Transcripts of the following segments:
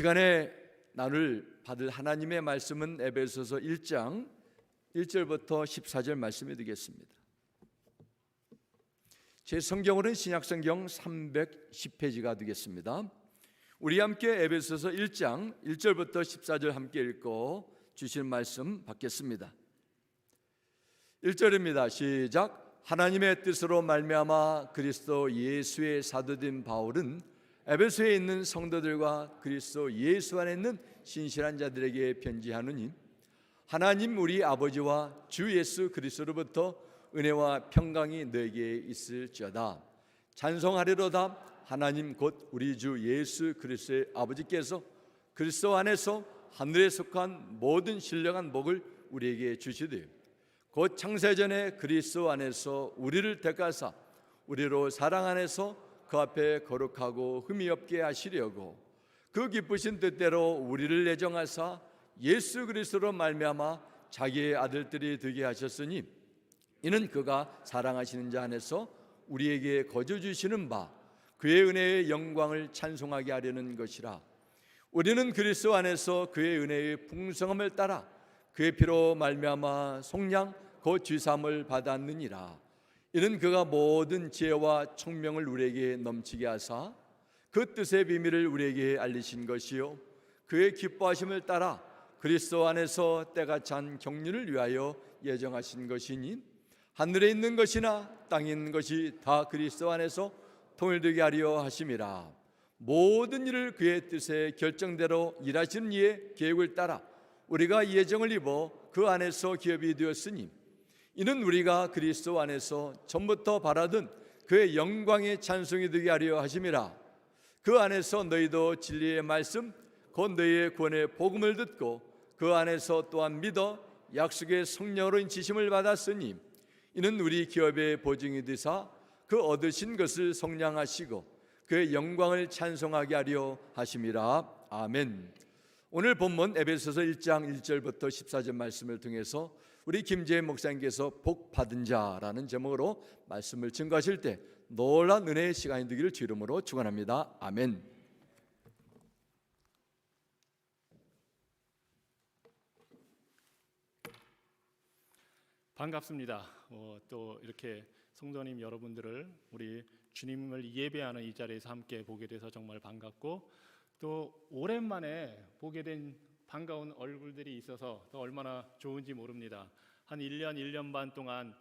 시간에 나눌 받을 하나님의 말씀은 에베소서 1장 1절부터 14절 말씀이 되겠습니다. 제 성경으로는 신약성경 310페이지가 되겠습니다. 우리 함께 에베소서 1장 1절부터 14절 함께 읽고 주신 말씀 받겠습니다. 1절입니다. 시작. 하나님의 뜻으로 말미암아 그리스도 예수의 사도된 바울은 에베소에 있는 성도들과 그리스도 예수 안에 있는 신실한 자들에게 편지하노니, 하나님 우리 아버지와 주 예수 그리스도로부터 은혜와 평강이 너에게 있을지어다. 찬송하리로다. 하나님 곧 우리 주 예수 그리스도의 아버지께서 그리스도 안에서 하늘에 속한 모든 신령한 복을 우리에게 주시되, 곧 창세전에 그리스도 안에서 우리를 택하사 우리로 사랑 안에서 그 앞에 거룩하고 흠이 없게 하시려고 그 기쁘신 뜻대로 우리를 예정하사 예수 그리스도로 말미암아 자기의 아들들이 되게 하셨으니, 이는 그가 사랑하시는 자 안에서 우리에게 거저 주시는 바 그의 은혜의 영광을 찬송하게 하려는 것이라. 우리는 그리스도 안에서 그의 은혜의 풍성함을 따라 그의 피로 말미암아 속량 곧 죄사함을 받았느니라. 이는 그가 모든 지혜와 총명을 우리에게 넘치게 하사 그 뜻의 비밀을 우리에게 알리신 것이요, 그의 기뻐하심을 따라 그리스도 안에서 때가 찬 경륜을 위하여 예정하신 것이니, 하늘에 있는 것이나 땅에 있는 것이 다 그리스도 안에서 통일되게 하려 하심이라. 모든 일을 그의 뜻의 결정대로 일하시는 이의 계획을 따라 우리가 예정을 입어 그 안에서 기업이 되었으니, 이는 우리가 그리스도 안에서 전부터 바라던 그의 영광의 찬송이 되게 하려 하심이라. 그 안에서 너희도 진리의 말씀 곧 너희의 구원의 복음을 듣고 그 안에서 또한 믿어 약속의 성령으로 인치심을 받았으니, 이는 우리 기업의 보증이 되사 그 얻으신 것을 성량하시고 그의 영광을 찬송하게 하려 하심이라. 아멘. 오늘 본문 에베소서 1장 1절부터 14절 말씀을 통해서 우리 김재현 목사님께서 복 받은 자라는 제목으로 말씀을 증거하실 때 놀라운 은혜의 시간이 되기를 주 이름으로 축원합니다. 아멘. 반갑습니다. 또 이렇게 성도님 여러분들을 우리 주님을 예배하는 이 자리에서 함께 보게 돼서 정말 반갑고, 또 오랜만에 보게 된 반가운 얼굴들이 있어서 더 얼마나 좋은지 모릅니다. 한 1년 반 동안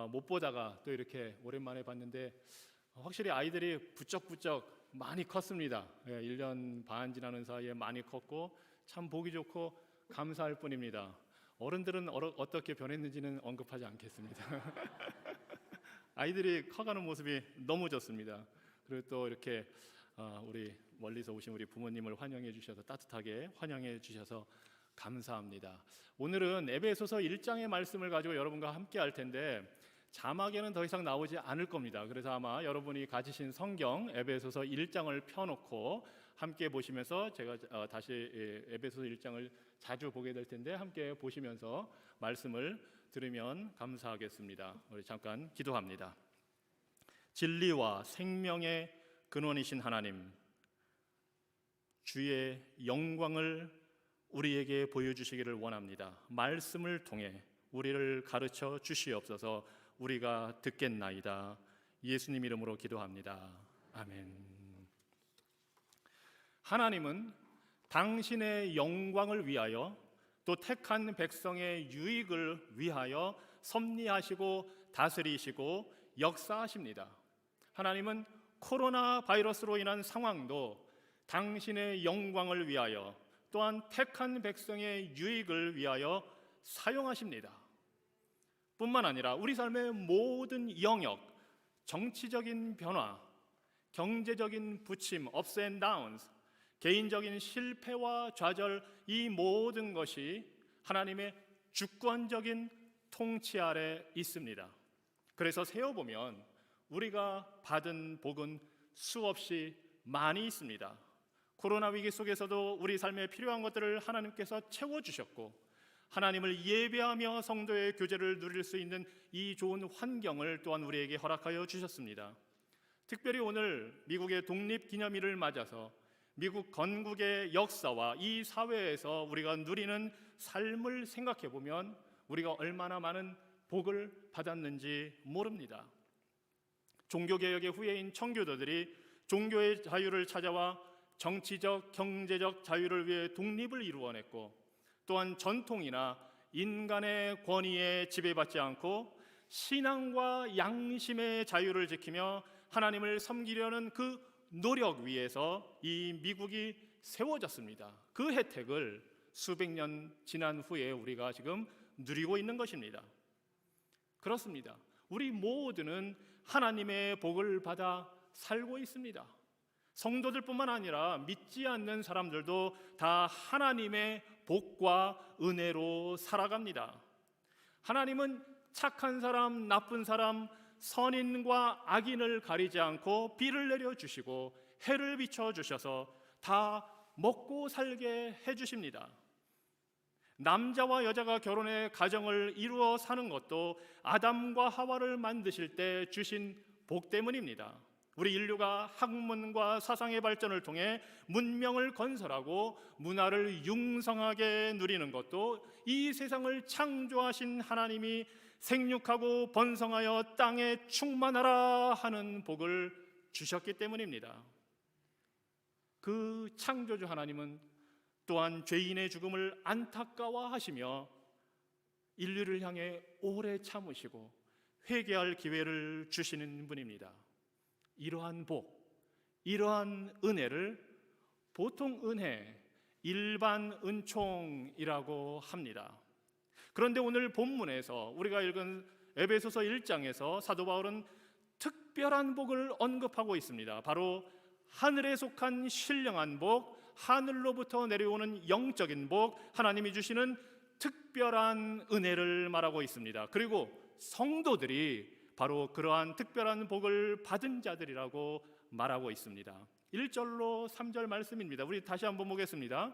못 보다가 또 이렇게 오랜만에 봤는데 확실히 아이들이 부쩍부쩍 많이 컸습니다. 1년 반 지나는 사이에 많이 컸고 참 보기 좋고 감사할 뿐입니다. 어른들은 어떻게 변했는지는 언급하지 않겠습니다. 아이들이 커가는 모습이 너무 좋습니다. 그리고 또 이렇게 우리 멀리서 오신 우리 부모님을 환영해 주셔서, 따뜻하게 환영해 주셔서 감사합니다. 오늘은 에베소서 1장의 말씀을 가지고 여러분과 함께 할 텐데 자막에는 더 이상 나오지 않을 겁니다. 그래서 아마 여러분이 가지신 성경 에베소서 1장을 펴놓고 함께 보시면서, 제가 다시 에베소서 1장을 자주 보게 될 텐데 함께 보시면서 말씀을 들으면 감사하겠습니다. 우리 잠깐 기도합니다. 진리와 생명의 근원이신 하나님, 주의 영광을 우리에게 보여주시기를 원합니다. 말씀을 통해 우리를 가르쳐 주시옵소서. 우리가 듣겠나이다. 예수님 이름으로 기도합니다. 아멘. 하나님은 당신의 영광을 위하여 또 택한 백성의 유익을 위하여 섭리하시고 다스리시고 역사하십니다. 하나님은 코로나 바이러스로 인한 상황도 당신의 영광을 위하여 또한 택한 백성의 유익을 위하여 사용하십니다. 뿐만 아니라 우리 삶의 모든 영역, 정치적인 변화, 경제적인 부침, ups and downs, 개인적인 실패와 좌절, 이 모든 것이 하나님의 주권적인 통치 아래 있습니다. 그래서 세어보면 우리가 받은 복은 수없이 많이 있습니다. 코로나 위기 속에서도 우리 삶에 필요한 것들을 하나님께서 채워주셨고, 하나님을 예배하며 성도의 교제를 누릴 수 있는 이 좋은 환경을 또한 우리에게 허락하여 주셨습니다. 특별히 오늘 미국의 독립기념일을 맞아서 미국 건국의 역사와 이 사회에서 우리가 누리는 삶을 생각해 보면 우리가 얼마나 많은 복을 받았는지 모릅니다. 종교개혁의 후예인 청교도들이 종교의 자유를 찾아와 정치적, 경제적 자유를 위해 독립을 이루어냈고, 또한 전통이나 인간의 권위에 지배받지 않고 신앙과 양심의 자유를 지키며 하나님을 섬기려는 그 노력 위에서 이 미국이 세워졌습니다. 그 혜택을 수백 년 지난 후에 우리가 지금 누리고 있는 것입니다. 그렇습니다. 우리 모두는 하나님의 복을 받아 살고 있습니다. 성도들뿐만 아니라 믿지 않는 사람들도 다 하나님의 복과 은혜로 살아갑니다. 하나님은 착한 사람, 나쁜 사람, 선인과 악인을 가리지 않고 비를 내려주시고 해를 비춰주셔서 다 먹고 살게 해주십니다. 남자와 여자가 결혼해 가정을 이루어 사는 것도 아담과 하와를 만드실 때 주신 복 때문입니다. 우리 인류가 학문과 사상의 발전을 통해 문명을 건설하고 문화를 융성하게 누리는 것도 이 세상을 창조하신 하나님이 생육하고 번성하여 땅에 충만하라 하는 복을 주셨기 때문입니다. 그 창조주 하나님은 또한 죄인의 죽음을 안타까워하시며 인류를 향해 오래 참으시고 회개할 기회를 주시는 분입니다. 이러한 복, 이러한 은혜를 보통 은혜, 일반 은총이라고 합니다. 그런데 오늘 본문에서 우리가 읽은 에베소서 1장에서 사도 바울은 특별한 복을 언급하고 있습니다. 바로 하늘에 속한 신령한 복, 하늘로부터 내려오는 영적인 복, 하나님이 주시는 특별한 은혜를 말하고 있습니다. 그리고 성도들이 바로 그러한 특별한 복을 받은 자들이라고 말하고 있습니다. 1절로 3절 말씀입니다. 우리 다시 한번 보겠습니다.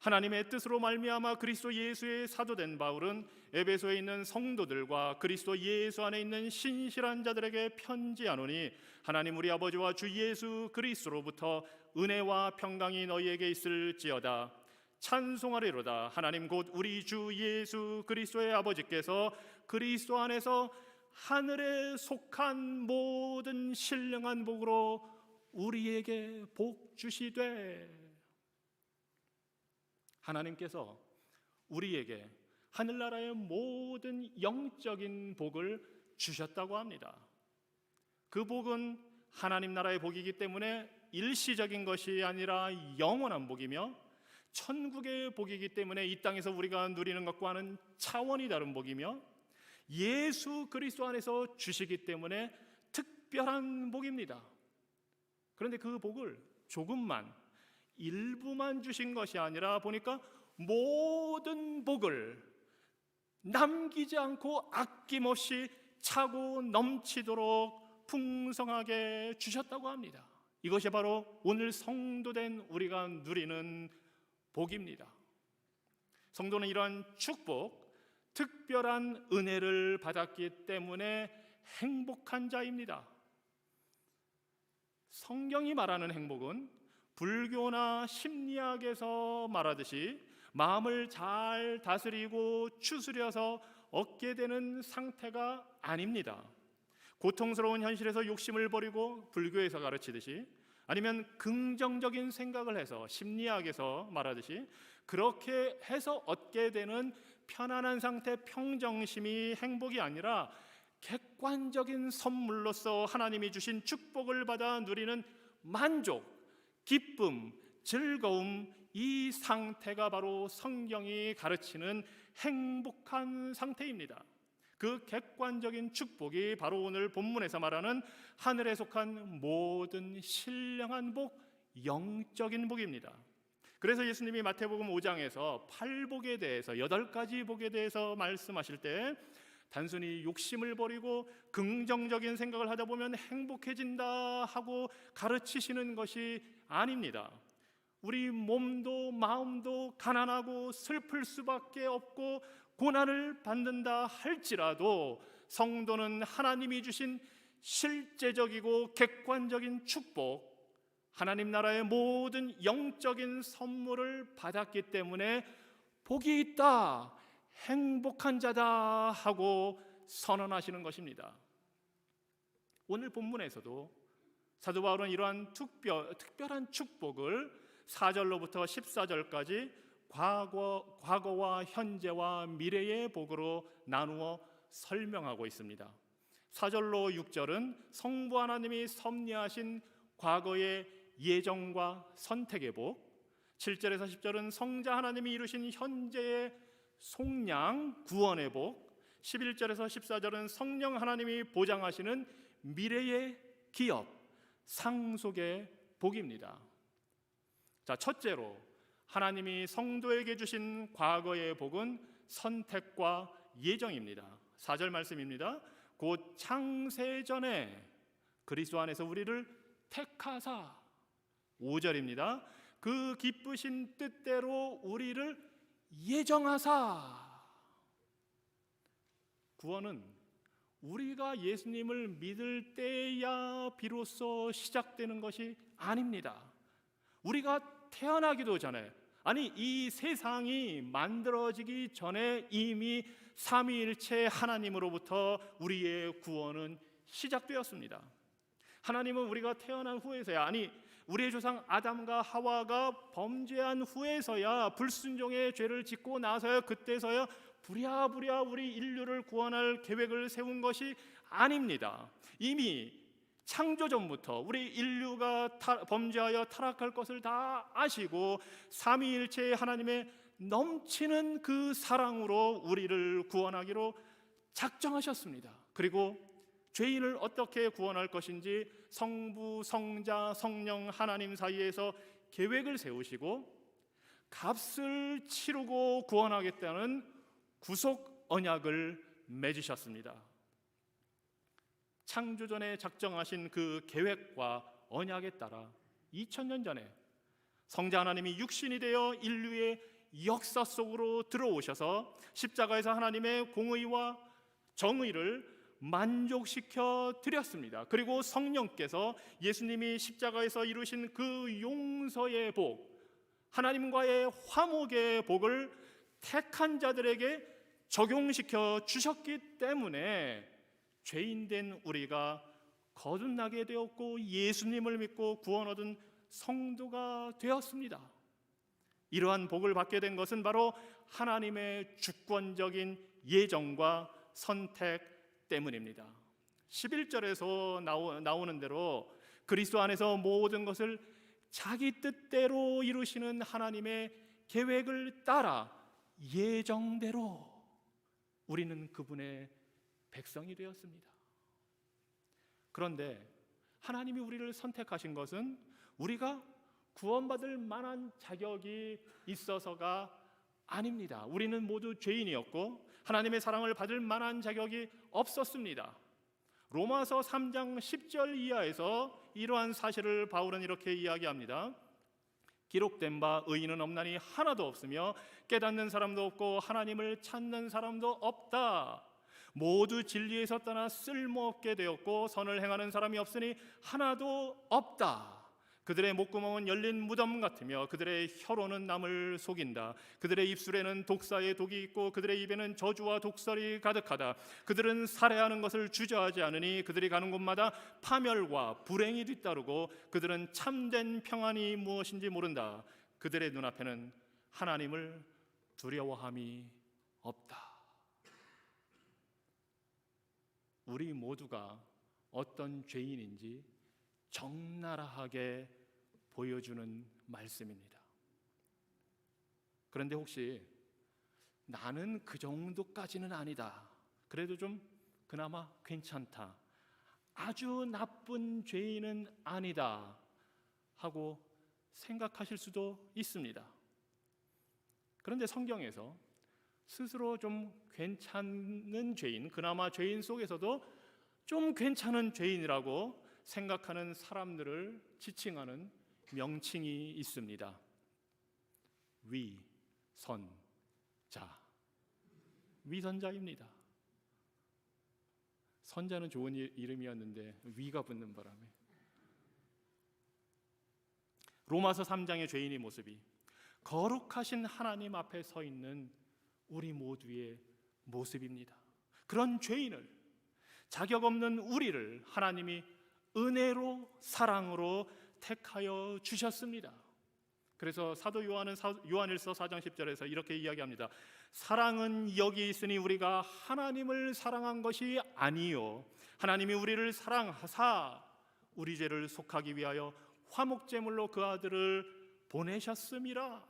하나님의 뜻으로 말미암아 그리스도 예수의 사도된 바울은 에베소에 있는 성도들과 그리스도 예수 안에 있는 신실한 자들에게 편지하노니, 하나님 우리 아버지와 주 예수 그리스도로부터 은혜와 평강이 너희에게 있을지어다. 찬송하리로다. 하나님 곧 우리 주 예수 그리스도의 아버지께서 그리스도 안에서 하늘에 속한 모든 신령한 복으로 우리에게 복 주시되, 하나님께서 우리에게 하늘나라의 모든 영적인 복을 주셨다고 합니다. 그 복은 하나님 나라의 복이기 때문에 일시적인 것이 아니라 영원한 복이며, 천국의 복이기 때문에 이 땅에서 우리가 누리는 것과는 차원이 다른 복이며, 예수 그리스도 안에서 주시기 때문에 특별한 복입니다. 그런데 그 복을 조금만, 일부만 주신 것이 아니라 보니까 모든 복을 남기지 않고 아낌없이 차고 넘치도록 풍성하게 주셨다고 합니다. 이것이 바로 오늘 성도된 우리가 누리는 복입니다. 성도는 이러한 축복, 특별한 은혜를 받았기 때문에 행복한 자입니다. 성경이 말하는 행복은 불교나 심리학에서 말하듯이 마음을 잘 다스리고 추스려서 얻게 되는 상태가 아닙니다. 고통스러운 현실에서 욕심을 버리고 불교에서 가르치듯이, 아니면 긍정적인 생각을 해서 심리학에서 말하듯이 그렇게 해서 얻게 되는 편안한 상태, 평정심이 행복이 아니라 객관적인 선물로서 하나님이 주신 축복을 받아 누리는 만족, 기쁨, 즐거움, 이 상태가 바로 성경이 가르치는 행복한 상태입니다. 그 객관적인 축복이 바로 오늘 본문에서 말하는 하늘에 속한 모든 신령한 복, 영적인 복입니다. 그래서 예수님이 마태복음 5장에서 8복에 대해서, 8가지 복에 대해서 말씀하실 때 단순히 욕심을 버리고 긍정적인 생각을 하다 보면 행복해진다 하고 가르치시는 것이 아닙니다. 우리 몸도 마음도 가난하고 슬플 수밖에 없고 고난을 받는다 할지라도 성도는 하나님이 주신 실제적이고 객관적인 축복, 하나님 나라의 모든 영적인 선물을 받았기 때문에 복이 있다, 행복한 자다 하고 선언하시는 것입니다. 오늘 본문에서도 사도 바울은 이러한 특별한 축복을 4절로부터 14절까지 과거와 현재와 미래의 복으로 나누어 설명하고 있습니다. 4절로 6절은 성부 하나님이 섭리하신 과거의 예정과 선택의 복, 7절에서 10절은 성자 하나님이 이루신 현재의 속량 구원의 복, 11절에서 14절은 성령 하나님이 보장하시는 미래의 기업, 상속의 복입니다. 자, 첫째로 하나님이 성도에게 주신 과거의 복은 선택과 예정입니다. 4절 말씀입니다. 곧 창세전에 그리스도 안에서 우리를 택하사. 5절입니다. 그 기쁘신 뜻대로 우리를 예정하사. 구원은 우리가 예수님을 믿을 때야 비로소 시작되는 것이 아닙니다. 우리가 태어나기도 전에, 아니 이 세상이 만들어지기 전에 이미 삼위일체 하나님으로부터 우리의 구원은 시작되었습니다. 하나님은 우리가 태어난 후에서야, 아니 우리의 조상 아담과 하와가 범죄한 후에서야, 불순종의 죄를 짓고 나서야, 그때서야 부랴부랴 우리 인류를 구원할 계획을 세운 것이 아닙니다. 이미 창조 전부터 우리 인류가 범죄하여 타락할 것을 다 아시고 삼위일체의 하나님의 넘치는 그 사랑으로 우리를 구원하기로 작정하셨습니다. 그리고 죄인을 어떻게 구원할 것인지 성부, 성자, 성령 하나님 사이에서 계획을 세우시고 값을 치르고 구원하겠다는 구속 언약을 맺으셨습니다. 창조전에 작정하신 그 계획과 언약에 따라 2000년 전에 성자 하나님이 육신이 되어 인류의 역사 속으로 들어오셔서 십자가에서 하나님의 공의와 정의를 만족시켜 드렸습니다. 그리고 성령께서 예수님이 십자가에서 이루신 그 용서의 복, 하나님과의 화목의 복을 택한 자들에게 적용시켜 주셨기 때문에 죄인된 우리가 거듭나게 되었고 예수님을 믿고 구원 얻은 성도가 되었습니다. 이러한 복을 받게 된 것은 바로 하나님의 주권적인 예정과 선택 때문입니다. 11절에서 나오는 대로 그리스도 안에서 모든 것을 자기 뜻대로 이루시는 하나님의 계획을 따라 예정대로 우리는 그분의 백성이 되었습니다. 그런데 하나님이 우리를 선택하신 것은 우리가 구원받을 만한 자격이 있어서가 아닙니다. 우리는 모두 죄인이었고 하나님의 사랑을 받을 만한 자격이 없었습니다. 로마서 3장 10절 이하에서 이러한 사실을 바울은 이렇게 이야기합니다. 기록된 바 의인은 없나니 하나도 없으며 깨닫는 사람도 없고 하나님을 찾는 사람도 없다. 모두 진리에서 떠나 쓸모없게 되었고 선을 행하는 사람이 없으니 하나도 없다. 그들의 목구멍은 열린 무덤 같으며 그들의 혀로는 남을 속인다. 그들의 입술에는 독사의 독이 있고 그들의 입에는 저주와 독설이 가득하다. 그들은 살해하는 것을 주저하지 않으니 그들이 가는 곳마다 파멸과 불행이 뒤따르고 그들은 참된 평안이 무엇인지 모른다. 그들의 눈앞에는 하나님을 두려워함이 없다. 우리 모두가 어떤 죄인인지 적나라하게 보여주는 말씀입니다. 그런데 혹시 나는 그 정도까지는 아니다, 그래도 좀 그나마 괜찮다, 아주 나쁜 죄인은 아니다 하고 생각하실 수도 있습니다. 그런데 성경에서 스스로 좀 괜찮은 죄인, 그나마 죄인 속에서도 좀 괜찮은 죄인이라고 생각하는 사람들을 지칭하는 명칭이 있습니다. 위선자, 위선자입니다. 선자는 좋은 이름이었는데 위가 붙는 바람에 로마서 3장의 죄인의 모습이 거룩하신 하나님 앞에 서 있는 우리 모두의 모습입니다. 그런 죄인을, 자격 없는 우리를 하나님이 은혜로, 사랑으로 택하여 주셨습니다. 그래서 사도 요한은 요한일서 4장 10절에서 이렇게 이야기합니다. 사랑은 여기 있으니 우리가 하나님을 사랑한 것이 아니요 하나님이 우리를 사랑하사 우리 죄를 속하기 위하여 화목제물로 그 아들을 보내셨음이라.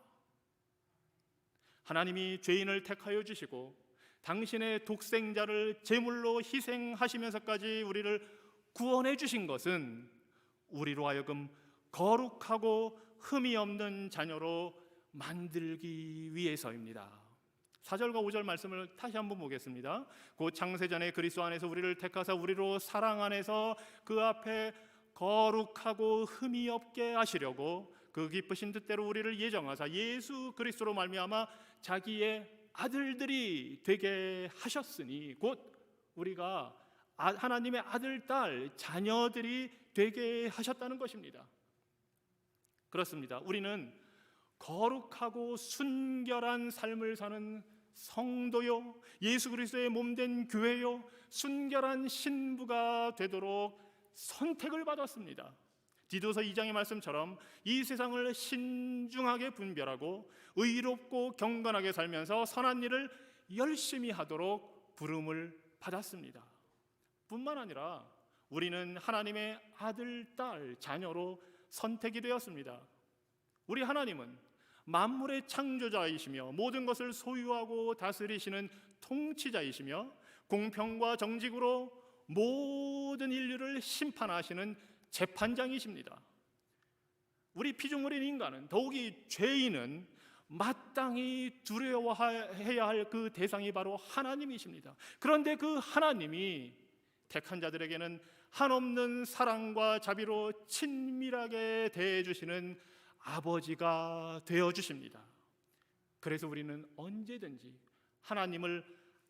하나님이 죄인을 택하여 주시고 당신의 독생자를 제물로 희생하시면서까지 우리를 구원해 주신 것은 우리로 하여금 거룩하고 흠이 없는 자녀로 만들기 위해서입니다. 4절과 5절 말씀을 다시 한번 보겠습니다. 곧 창세전에 그리스도 안에서 우리를 택하사 우리로 사랑 안에서 그 앞에 거룩하고 흠이 없게 하시려고 그 기쁘신 뜻대로 우리를 예정하사 예수 그리스도로 말미암아 자기의 아들들이 되게 하셨으니, 곧 우리가 하나님의 아들, 딸, 자녀들이 되게 하셨다는 것입니다. 그렇습니다. 우리는 거룩하고 순결한 삶을 사는 성도요, 예수 그리스도의 몸된 교회요, 순결한 신부가 되도록 선택을 받았습니다. 디도서 2장의 말씀처럼 이 세상을 신중하게 분별하고 의롭고 경건하게 살면서 선한 일을 열심히 하도록 부름을 받았습니다. 뿐만 아니라 우리는 하나님의 아들, 딸, 자녀로 선택이 되었습니다. 우리 하나님은 만물의 창조자이시며 모든 것을 소유하고 다스리시는 통치자이시며 공평과 정직으로 모든 인류를 심판하시는 재판장이십니다. 우리 피조물인 인간은, 더욱이 죄인은 마땅히 두려워해야 할 그 대상이 바로 하나님이십니다. 그런데 그 하나님이 택한 자들에게는 한없는 사랑과 자비로 친밀하게 대해주시는 아버지가 되어주십니다. 그래서 우리는 언제든지 하나님을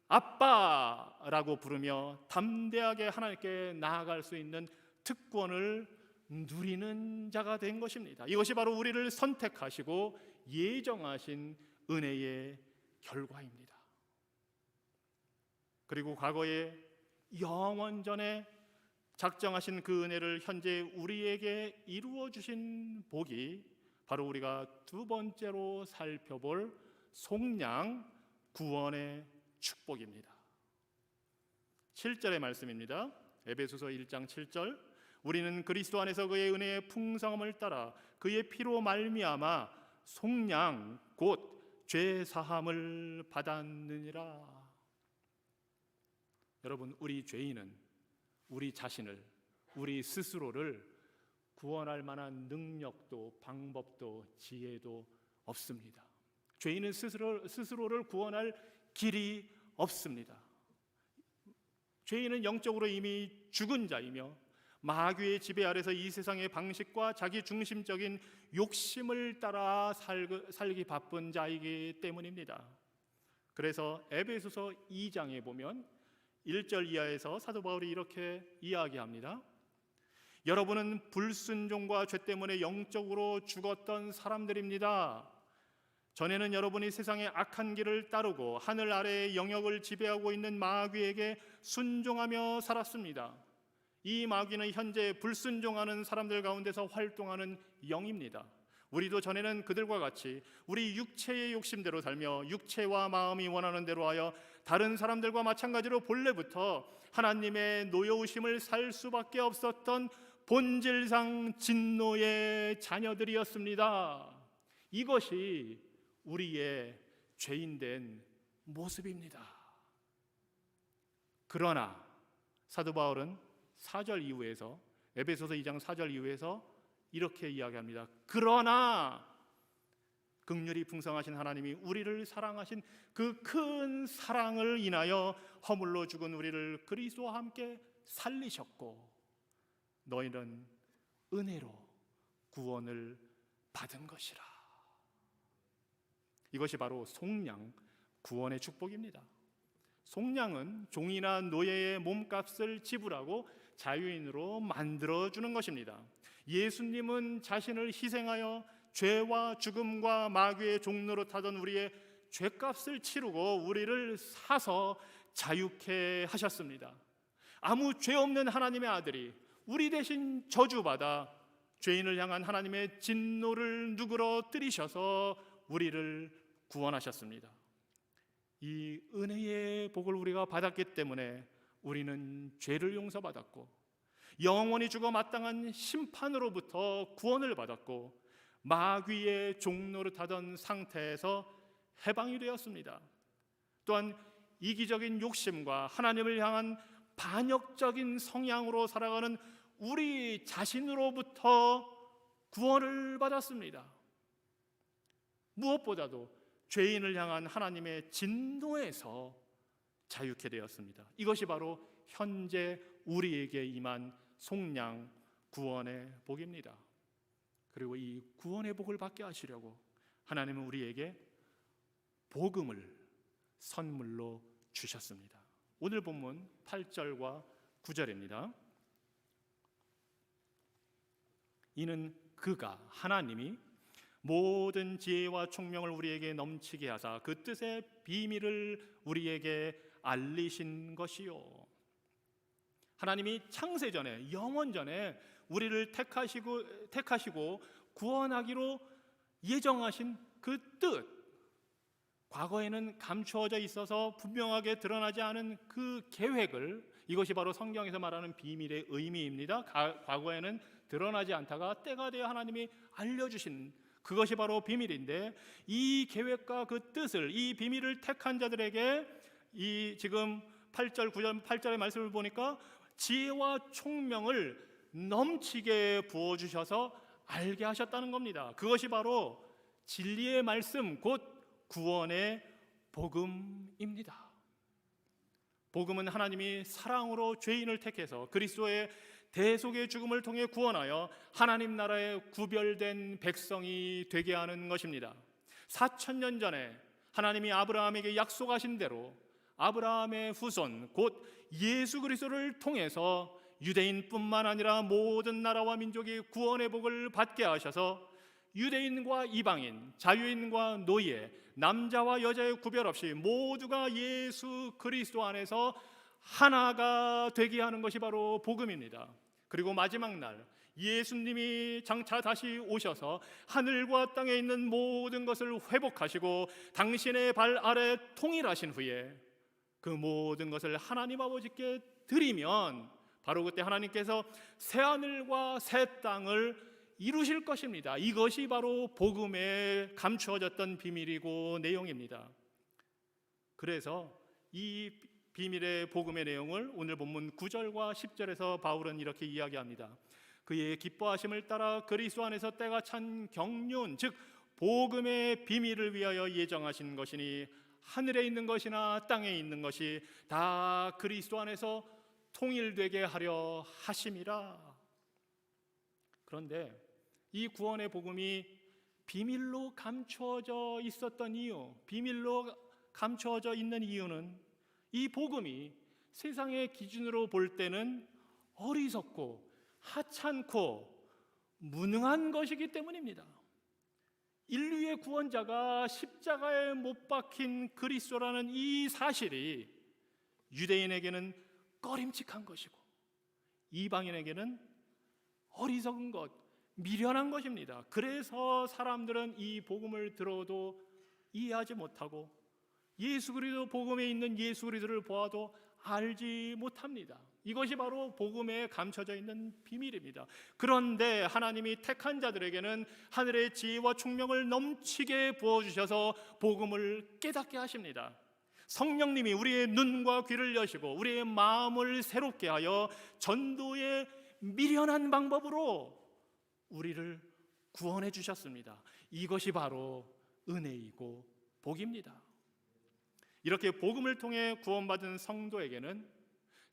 아빠라고 부르며 담대하게 하나님께 나아갈 수 있는 특권을 누리는 자가 된 것입니다. 이것이 바로 우리를 선택하시고 예정하신 은혜의 결과입니다. 그리고 과거에 영원전에 작정하신 그 은혜를 현재 우리에게 이루어 주신 복이 바로 우리가 두 번째로 살펴볼 속량 구원의 축복입니다. 7절의 말씀입니다. 에베소서 1장 7절. 우리는 그리스도 안에서 그의 은혜의 풍성함을 따라 그의 피로 말미암아 속량 곧 죄 사함을 받았느니라. 여러분, 우리 죄인은 우리 자신을, 우리 스스로를 구원할 만한 능력도 방법도 지혜도 없습니다. 죄인은 스스로를 구원할 길이 없습니다. 죄인은 영적으로 이미 죽은 자이며 마귀의 지배 아래서 이 세상의 방식과 자기 중심적인 욕심을 따라 살기 바쁜 자이기 때문입니다. 그래서 에베소서 2장에 보면 1절 이하에서 사도 바울이 이렇게 이야기합니다. 여러분은 불순종과 죄 때문에 영적으로 죽었던 사람들입니다. 전에는 여러분이 세상의 악한 길을 따르고 하늘 아래의 영역을 지배하고 있는 마귀에게 순종하며 살았습니다. 이 마귀는 현재 불순종하는 사람들 가운데서 활동하는 영입니다. 우리도 전에는 그들과 같이 우리 육체의 욕심대로 살며 육체와 마음이 원하는 대로 하여 다른 사람들과 마찬가지로 본래부터 하나님의 노여우심을 살 수밖에 없었던 본질상 진노의 자녀들이었습니다. 이것이 우리의 죄인된 모습입니다. 그러나 사도 바울은 4절 이후에서, 에베소서 2장 4절 이후에서 이렇게 이야기합니다. 그러나 긍휼이 풍성하신 하나님이 우리를 사랑하신 그 큰 사랑을 인하여 허물로 죽은 우리를 그리스도와 함께 살리셨고 너희는 은혜로 구원을 받은 것이라. 이것이 바로 속량 구원의 축복입니다. 속량은 종이나 노예의 몸값을 지불하고 자유인으로 만들어주는 것입니다. 예수님은 자신을 희생하여 죄와 죽음과 마귀의 종로로 타던 우리의 죄값을 치르고 우리를 사서 자유케 하셨습니다. 아무 죄 없는 하나님의 아들이 우리 대신 저주받아 죄인을 향한 하나님의 진노를 누그러뜨리셔서 우리를 구원하셨습니다. 이 은혜의 복을 우리가 받았기 때문에 우리는 죄를 용서받았고 영원히 죽어 마땅한 심판으로부터 구원을 받았고 마귀의 종로를 타던 상태에서 해방이 되었습니다. 또한 이기적인 욕심과 하나님을 향한 반역적인 성향으로 살아가는 우리 자신으로부터 구원을 받았습니다. 무엇보다도 죄인을 향한 하나님의 진노에서 자유케 되었습니다. 이것이 바로 현재 우리에게 임한 속량 구원의 복입니다. 그리고 이 구원의 복을 받게 하시려고 하나님은 우리에게 복음을 선물로 주셨습니다. 오늘 본문 8절과 9절입니다. 이는 그가 하나님이 모든 지혜와 총명을 우리에게 넘치게 하사 그 뜻의 비밀을 우리에게 알리신 것이요. 하나님이 창세전에 영원전에 우리를 택하시고 구원하기로 예정하신 그 뜻, 과거에는 감추어져 있어서 분명하게 드러나지 않은 그 계획을, 이것이 바로 성경에서 말하는 비밀의 의미입니다. 과거에는 드러나지 않다가 때가 되어 하나님이 알려주신 그것이 바로 비밀인데, 이 계획과 그 뜻을, 이 비밀을 택한 자들에게 이 지금 8절 9절 8절의 말씀을 보니까 지혜와 총명을 넘치게 부어주셔서 알게 하셨다는 겁니다. 그것이 바로 진리의 말씀, 곧 구원의 복음입니다. 복음은 하나님이 사랑으로 죄인을 택해서 그리스도의 대속의 죽음을 통해 구원하여 하나님 나라의 구별된 백성이 되게 하는 것입니다. 4000년 전에 하나님이 아브라함에게 약속하신 대로 아브라함의 후손 곧 예수 그리스도를 통해서 유대인뿐만 아니라 모든 나라와 민족이 구원의 복을 받게 하셔서 유대인과 이방인, 자유인과 노예, 남자와 여자의 구별 없이 모두가 예수 그리스도 안에서 하나가 되게 하는 것이 바로 복음입니다. 그리고 마지막 날 예수님이 장차 다시 오셔서 하늘과 땅에 있는 모든 것을 회복하시고 당신의 발 아래 통일하신 후에 그 모든 것을 하나님 아버지께 드리면 바로 그때 하나님께서 새 하늘과 새 땅을 이루실 것입니다. 이것이 바로 복음에 감추어졌던 비밀이고 내용입니다. 그래서 이 비밀의 복음의 내용을 오늘 본문 9절과 10절에서 바울은 이렇게 이야기합니다. 그의 기뻐하심을 따라 그리스도 안에서 때가 찬 경륜, 즉 복음의 비밀을 위하여 예정하신 것이니 하늘에 있는 것이나 땅에 있는 것이 다 그리스도 안에서 통일되게 하려 하심이라. 그런데 이 구원의 복음이 비밀로 감추어져 있었던 이유, 비밀로 감추어져 있는 이유는 이 복음이 세상의 기준으로 볼 때는 어리석고 하찮고 무능한 것이기 때문입니다. 인류의 구원자가 십자가에 못 박힌 그리스도라는 이 사실이 유대인에게는 꺼림칙한 것이고 이방인에게는 어리석은 것, 미련한 것입니다. 그래서 사람들은 이 복음을 들어도 이해하지 못하고 예수 그리스도 복음에 있는 예수 그리스도를 보아도 알지 못합니다. 이것이 바로 복음에 감춰져 있는 비밀입니다. 그런데 하나님이 택한 자들에게는 하늘의 지혜와 총명을 넘치게 부어주셔서 복음을 깨닫게 하십니다. 성령님이 우리의 눈과 귀를 여시고 우리의 마음을 새롭게 하여 전도의 미련한 방법으로 우리를 구원해 주셨습니다. 이것이 바로 은혜이고 복입니다. 이렇게 복음을 통해 구원받은 성도에게는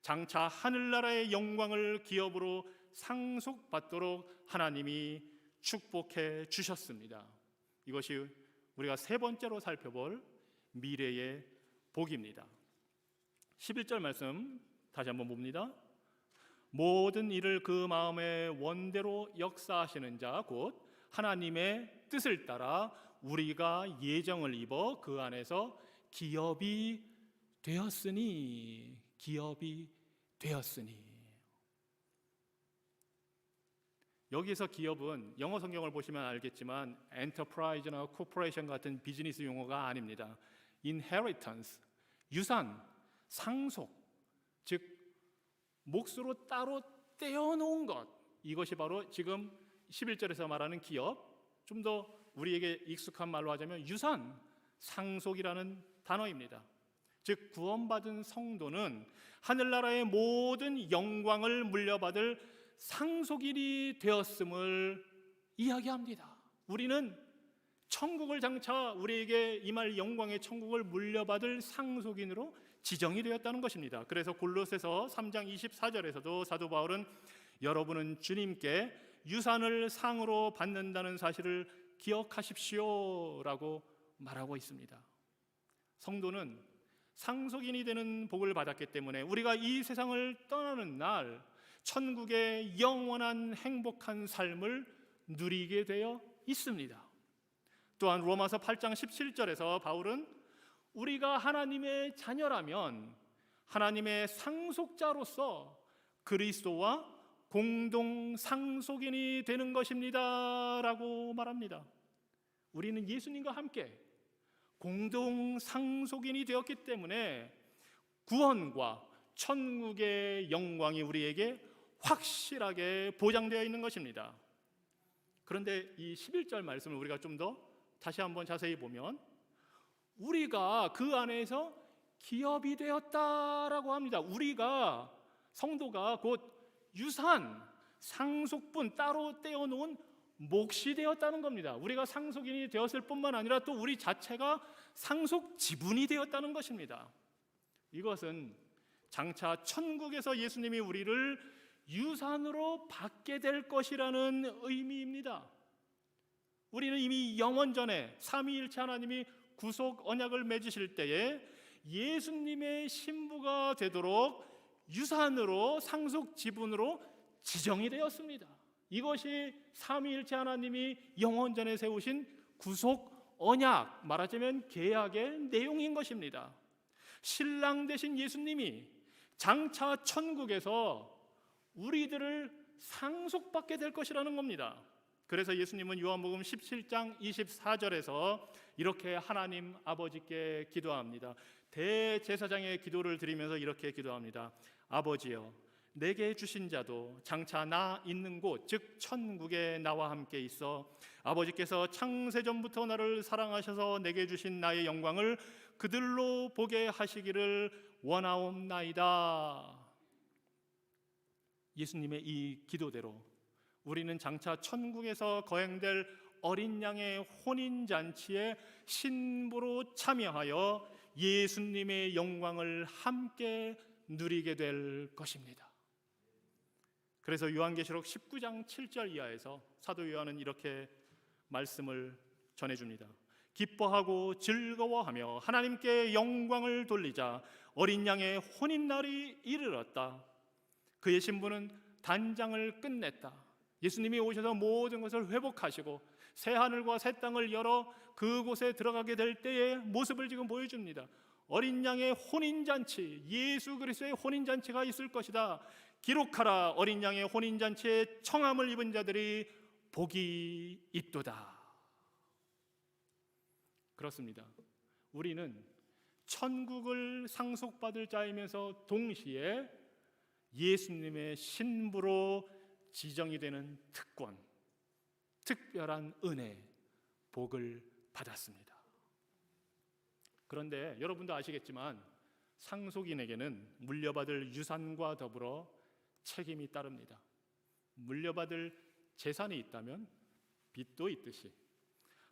장차 하늘나라의 영광을 기업으로 상속받도록 하나님이 축복해 주셨습니다. 이것이 우리가 세 번째로 살펴볼 미래의 복입니다. 11절 말씀 다시 한번 봅니다. 모든 일을 그 마음의 원대로 역사하시는 자 곧 하나님의 뜻을 따라 우리가 예정을 입어 그 안에서 기업이 되었으니. 여기서 기업은 영어 성경을 보시면 알겠지만 엔터프라이즈나 코퍼레이션 같은 비즈니스 용어가 아닙니다. inheritance, 유산, 상속, 즉 몫으로 따로 떼어놓은 것, 이것이 바로 지금 11절에서 말하는 기업, 좀 더 우리에게 익숙한 말로 하자면 유산, 상속이라는 단어입니다. 즉 구원받은 성도는 하늘나라의 모든 영광을 물려받을 상속인이 되었음을 이야기합니다. 우리는 천국을 장차 우리에게 임할 영광의 천국을 물려받을 상속인으로 지정이 되었다는 것입니다. 그래서 골로새서 3장 24절에서도 사도 바울은 여러분은 주님께 유산을 상으로 받는다는 사실을 기억하십시오라고 말하고 있습니다. 성도는 상속인이 되는 복을 받았기 때문에 우리가 이 세상을 떠나는 날 천국의 영원한 행복한 삶을 누리게 되어 있습니다. 또한 로마서 8장 17절에서 바울은 우리가 하나님의 자녀라면 하나님의 상속자로서 그리스도와 공동 상속인이 되는 것입니다 라고 말합니다. 우리는 예수님과 함께 공동 상속인이 되었기 때문에 구원과 천국의 영광이 우리에게 확실하게 보장되어 있는 것입니다. 그런데 이 11절 말씀을 우리가 좀 더 다시 한번 자세히 보면 우리가 그 안에서 기업이 되었다라고 합니다. 우리가 성도가 곧 유산, 상속분 따로 떼어놓은 몫이 되었다는 겁니다. 우리가 상속인이 되었을 뿐만 아니라 또 우리 자체가 상속 지분이 되었다는 것입니다. 이것은 장차 천국에서 예수님이 우리를 유산으로 받게 될 것이라는 의미입니다. 우리는 이미 영원 전에 삼위일체 하나님이 구속 언약을 맺으실 때에 예수님의 신부가 되도록 유산으로 상속 지분으로 지정이 되었습니다. 이것이 삼위일체 하나님이 영원 전에 세우신 구속 언약, 말하자면 계약의 내용인 것입니다. 신랑 되신 예수님이 장차 천국에서 우리들을 상속받게 될 것이라는 겁니다. 그래서 예수님은 요한복음 17장 24절에서 이렇게 하나님 아버지께 기도합니다. 대제사장의 기도를 드리면서 이렇게 기도합니다. 아버지여, 내게 주신 자도 장차 나 있는 곳, 즉 천국에 나와 함께 있어 아버지께서 창세전부터 나를 사랑하셔서 내게 주신 나의 영광을 그들로 보게 하시기를 원하옵나이다. 예수님의 이 기도대로 우리는 장차 천국에서 거행될 어린 양의 혼인잔치에 신부로 참여하여 예수님의 영광을 함께 누리게 될 것입니다. 그래서 요한계시록 19장 7절 이하에서 사도 요한은 이렇게 말씀을 전해줍니다. 기뻐하고 즐거워하며 하나님께 영광을 돌리자 어린 양의 혼인날이 이르렀다. 그의 신부는 단장을 끝냈다. 예수님이 오셔서 모든 것을 회복하시고 새 하늘과 새 땅을 열어 그곳에 들어가게 될 때의 모습을 지금 보여줍니다. 어린 양의 혼인잔치, 예수 그리스도의 혼인잔치가 있을 것이다. 기록하라, 어린 양의 혼인잔치에 청함을 입은 자들이 복이 있도다. 그렇습니다. 우리는 천국을 상속받을 자이면서 동시에 예수님의 신부로 지정이 되는 특권, 특별한 은혜, 복을 받았습니다. 그런데 여러분도 아시겠지만 상속인에게는 물려받을 유산과 더불어 책임이 따릅니다. 물려받을 재산이 있다면 빚도 있듯이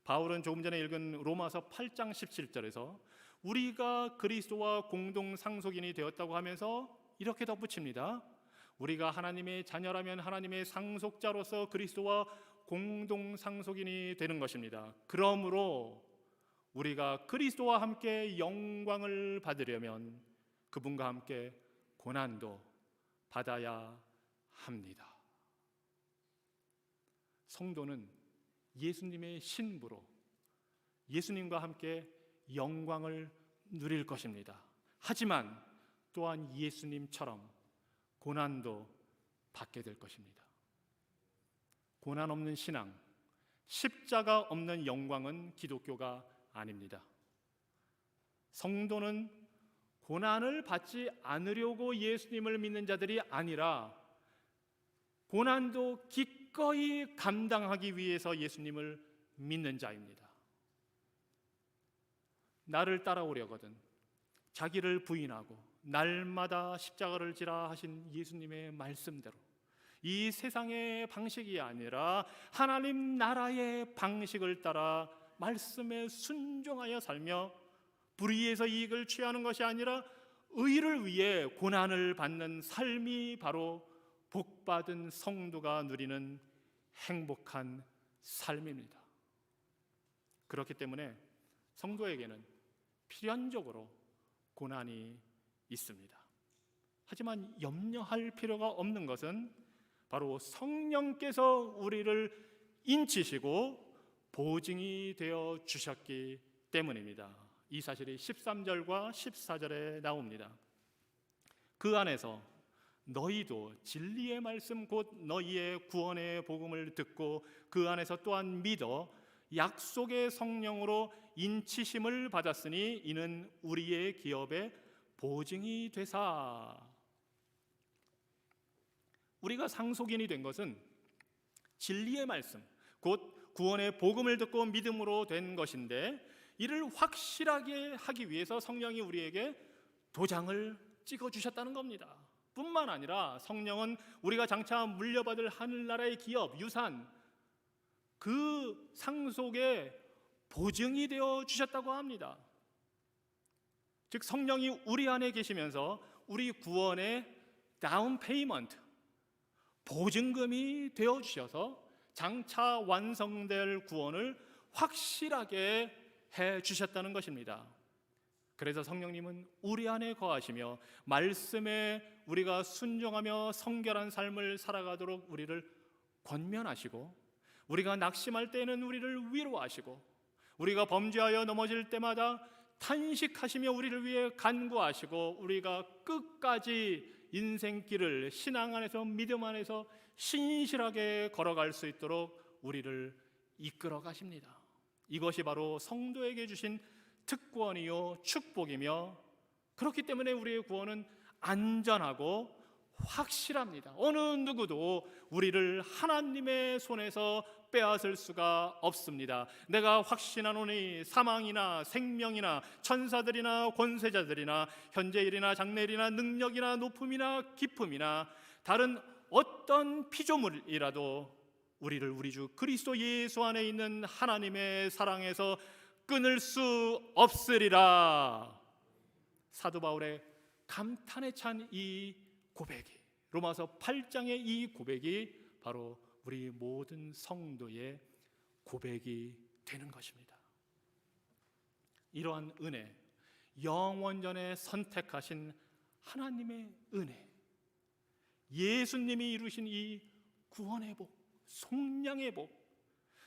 바울은 조금 전에 읽은 로마서 8장 17절에서 우리가 그리스도와 공동 상속인이 되었다고 하면서 이렇게 덧붙입니다. 우리가 하나님의 자녀라면 하나님의 상속자로서 그리스도와 공동 상속인이 되는 것입니다. 그러므로 우리가 그리스도와 함께 영광을 받으려면 그분과 함께 고난도 받아야 합니다. 성도는 예수님의 신부로 예수님과 함께 영광을 누릴 것입니다. 하지만 또한 예수님처럼 고난도 받게 될 것입니다. 고난 없는 신앙, 십자가 없는 영광은 기독교가 아닙니다. 성도는 고난을 받지 않으려고 예수님을 믿는 자들이 아니라 고난도 기꺼이 감당하기 위해서 예수님을 믿는 자입니다. 나를 따라오려거든 자기를 부인하고 날마다 십자가를 지라 하신 예수님의 말씀대로 이 세상의 방식이 아니라 하나님 나라의 방식을 따라 말씀에 순종하여 살며 불의에서 이익을 취하는 것이 아니라 의를 위해 고난을 받는 삶이 바로 복받은 성도가 누리는 행복한 삶입니다. 그렇기 때문에 성도에게는 필연적으로 고난이 있습니다. 하지만 염려할 필요가 없는 것은 바로 성령께서 우리를 인치시고 보증이 되어 주셨기 때문입니다. 이 사실이 13절과 14절에 나옵니다. 그 안에서 너희도 진리의 말씀 곧 너희의 구원의 복음을 듣고 그 안에서 또한 믿어 약속의 성령으로 인치심을 받았으니 이는 우리의 기업의 보증이 되사. 우리가 상속인이 된 것은 진리의 말씀 곧 구원의 복음을 듣고 믿음으로 된 것인데 이를 확실하게 하기 위해서 성령이 우리에게 도장을 찍어주셨다는 겁니다. 뿐만 아니라 성령은 우리가 장차 물려받을 하늘나라의 기업, 유산, 그 상속의 보증이 되어 주셨다고 합니다. 즉 성령이 우리 안에 계시면서 우리 구원의 다운 페이먼트, 보증금이 되어 주셔서 장차 완성될 구원을 확실하게 해 주셨다는 것입니다. 그래서 성령님은 우리 안에 거하시며 말씀에 우리가 순종하며 성결한 삶을 살아가도록 우리를 권면하시고 우리가 낙심할 때에는 우리를 위로하시고 우리가 범죄하여 넘어질 때마다 탄식하시며 우리를 위해 간구하시고 우리가 끝까지 인생길을 신앙 안에서 믿음 안에서 신실하게 걸어갈 수 있도록 우리를 이끌어 가십니다. 이것이 바로 성도에게 주신 특권이요 축복이며 그렇기 때문에 우리의 구원은 안전하고 확실합니다. 어느 누구도 우리를 하나님의 손에서 빼앗을 수가 없습니다. 내가 확신하노니 사망이나 생명이나 천사들이나 권세자들이나 현재일이나 장래일이나 능력이나 높음이나 깊음이나 다른 어떤 피조물이라도 우리를 우리 주 그리스도 예수 안에 있는 하나님의 사랑에서 끊을 수 없으리라. 사도 바울의 감탄에 찬 이 고백이, 로마서 8장의 이 고백이 바로 우리 모든 성도의 고백이 되는 것입니다. 이러한 은혜, 영원전에 선택하신 하나님의 은혜, 예수님이 이루신 이 구원의 복, 속량의 복,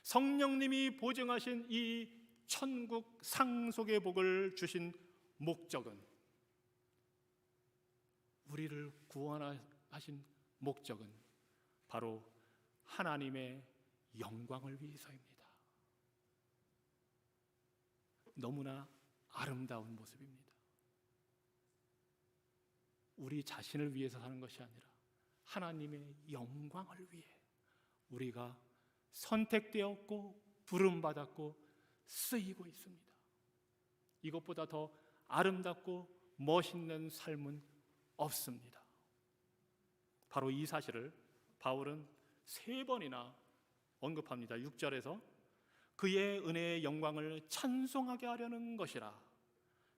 성령님이 보증하신 이 천국 상속의 복을 주신 목적은, 우리를 구원하신 목적은 바로 하나님의 영광을 위해서입니다. 너무나 아름다운 모습입니다. 우리 자신을 위해서 사는 것이 아니라 하나님의 영광을 위해 우리가 선택되었고 부름받았고 쓰이고 있습니다. 이것보다 더 아름답고 멋있는 삶은 없습니다. 바로 이 사실을 바울은 3번이나 언급합니다. 6절에서 그의 은혜의 영광을 찬송하게 하려는 것이라,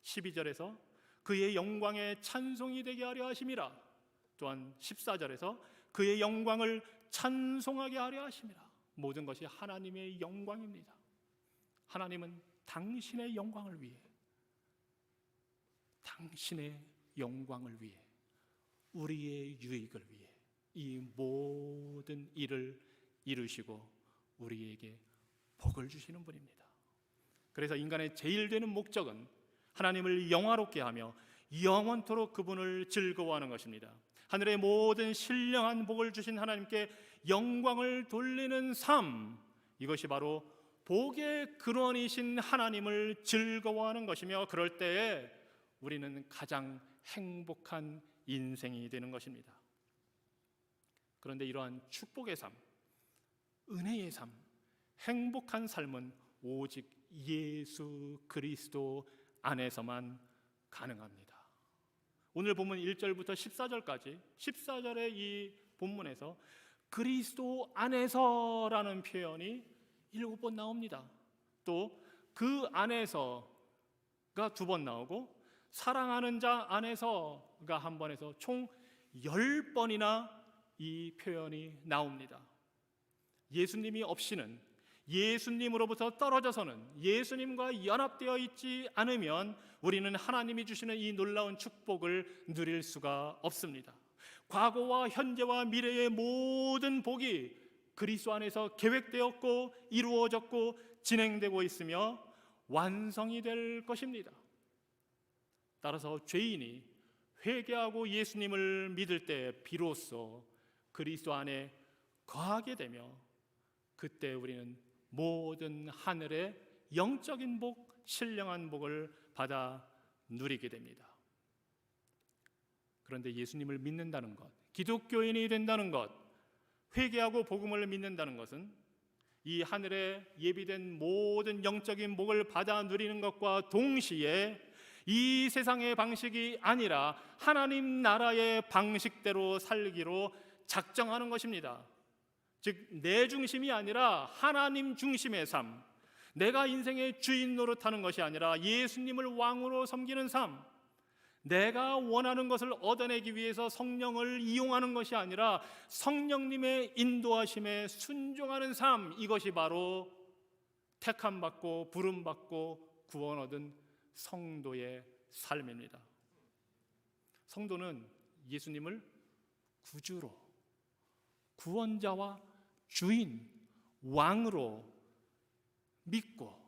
12절에서 그의 영광의 찬송이 되게 하려 하심이라, 또한 14절에서 그의 영광을 찬송하게 하려 하심이라. 모든 것이 하나님의 영광입니다. 하나님은 당신의 영광을 위해, 당신의 영광을 위해, 우리의 유익을 위해 이 모든 일을 이루시고 우리에게 복을 주시는 분입니다. 그래서 인간의 제일 되는 목적은 하나님을 영화롭게 하며 영원토록 그분을 즐거워하는 것입니다. 하늘의 모든 신령한 복을 주신 하나님께 영광을 돌리는 삶, 이것이 바로 복의 근원이신 하나님을 즐거워하는 것이며, 그럴 때에 우리는 가장 행복한 인생이 되는 것입니다. 그런데 이러한 축복의 삶, 은혜의 삶, 행복한 삶은 오직 예수 그리스도 안에서만 가능합니다. 오늘 본문 1절부터 14절까지 14절의 이 본문에서 그리스도 안에서라는 표현이 7번 나옵니다. 또 그 안에서가 2번 나오고 사랑하는 자 안에서가 한 번에서 총 10번이나 이 표현이 나옵니다. 예수님이 없이는, 예수님으로부터 떨어져서는, 예수님과 연합되어 있지 않으면 우리는 하나님이 주시는 이 놀라운 축복을 누릴 수가 없습니다. 과거와 현재와 미래의 모든 복이 그리스도 안에서 계획되었고 이루어졌고 진행되고 있으며 완성이 될 것입니다. 따라서 죄인이 회개하고 예수님을 믿을 때 비로소 그리스도 안에 거하게 되며, 그때 우리는 모든 하늘의 영적인 복, 신령한 복을 받아 누리게 됩니다. 그런데 예수님을 믿는다는 것, 기독교인이 된다는 것, 회개하고 복음을 믿는다는 것은 이 하늘에 예비된 모든 영적인 복을 받아 누리는 것과 동시에 이 세상의 방식이 아니라 하나님 나라의 방식대로 살기로 작정하는 것입니다. 즉, 내 중심이 아니라 하나님 중심의 삶, 내가 인생의 주인 노릇하는 것이 아니라 예수님을 왕으로 섬기는 삶, 내가 원하는 것을 얻어내기 위해서 성령을 이용하는 것이 아니라 성령님의 인도하심에 순종하는 삶, 이것이 바로 택함받고 부름받고 구원 얻은 성도의 삶입니다. 성도는 예수님을 구주로, 구원자와 주인, 왕으로 믿고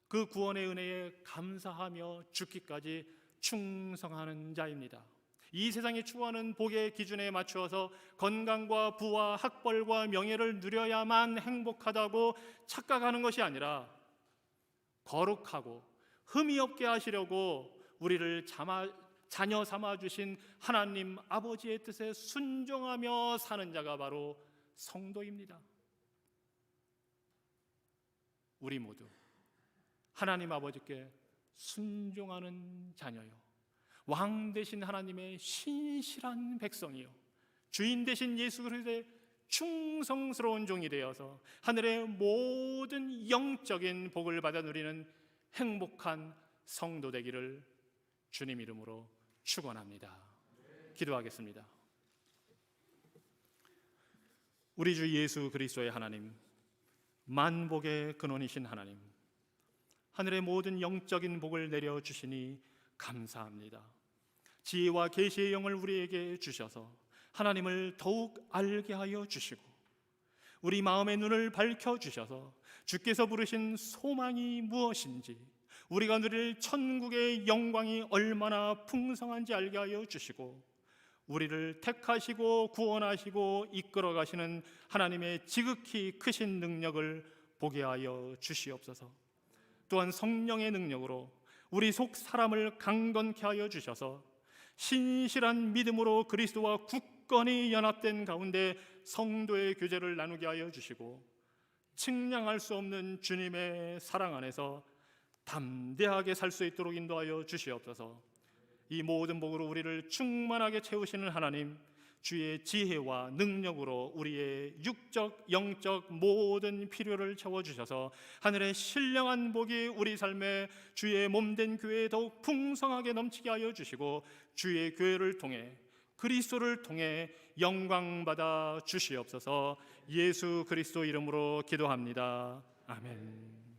그 구원의 은혜에 감사하며 죽기까지 충성하는 자입니다. 이 세상이 추구하는 복의 기준에 맞추어서 건강과 부와 학벌과 명예를 누려야만 행복하다고 착각하는 것이 아니라 거룩하고 흠이 없게 하시려고 우리를 자녀 삼아 주신 하나님 아버지의 뜻에 순종하며 사는 자가 바로 성도입니다. 우리 모두 하나님 아버지께 순종하는 자녀요, 왕 되신 하나님의 신실한 백성이요, 주인 되신 예수 그리스도의 충성스러운 종이 되어서 하늘의 모든 영적인 복을 받아 누리는 행복한 성도 되기를 주님 이름으로 축원합니다. 기도하겠습니다. 우리 주 예수 그리스도의 하나님, 만복의 근원이신 하나님, 하늘의 모든 영적인 복을 내려주시니 감사합니다. 지혜와 계시의 영을 우리에게 주셔서 하나님을 더욱 알게 하여 주시고 우리 마음의 눈을 밝혀주셔서 주께서 부르신 소망이 무엇인지, 우리가 누릴 천국의 영광이 얼마나 풍성한지 알게 하여 주시고 우리를 택하시고 구원하시고 이끌어 가시는 하나님의 지극히 크신 능력을 보게 하여 주시옵소서. 또한 성령의 능력으로 우리 속 사람을 강건케 하여 주셔서 신실한 믿음으로 그리스도와 굳건히 연합된 가운데 성도의 교제를 나누게 하여 주시고 측량할 수 없는 주님의 사랑 안에서 담대하게 살 수 있도록 인도하여 주시옵소서. 이 모든 복으로 우리를 충만하게 채우시는 하나님, 주의 지혜와 능력으로 우리의 육적, 영적 모든 필요를 채워주셔서 하늘의 신령한 복이 우리 삶에 주의 몸된 교회에 더욱 풍성하게 넘치게 하여 주시고 주의 교회를 통해, 그리스도를 통해 영광받아 주시옵소서. 예수 그리스도 이름으로 기도합니다. 아멘.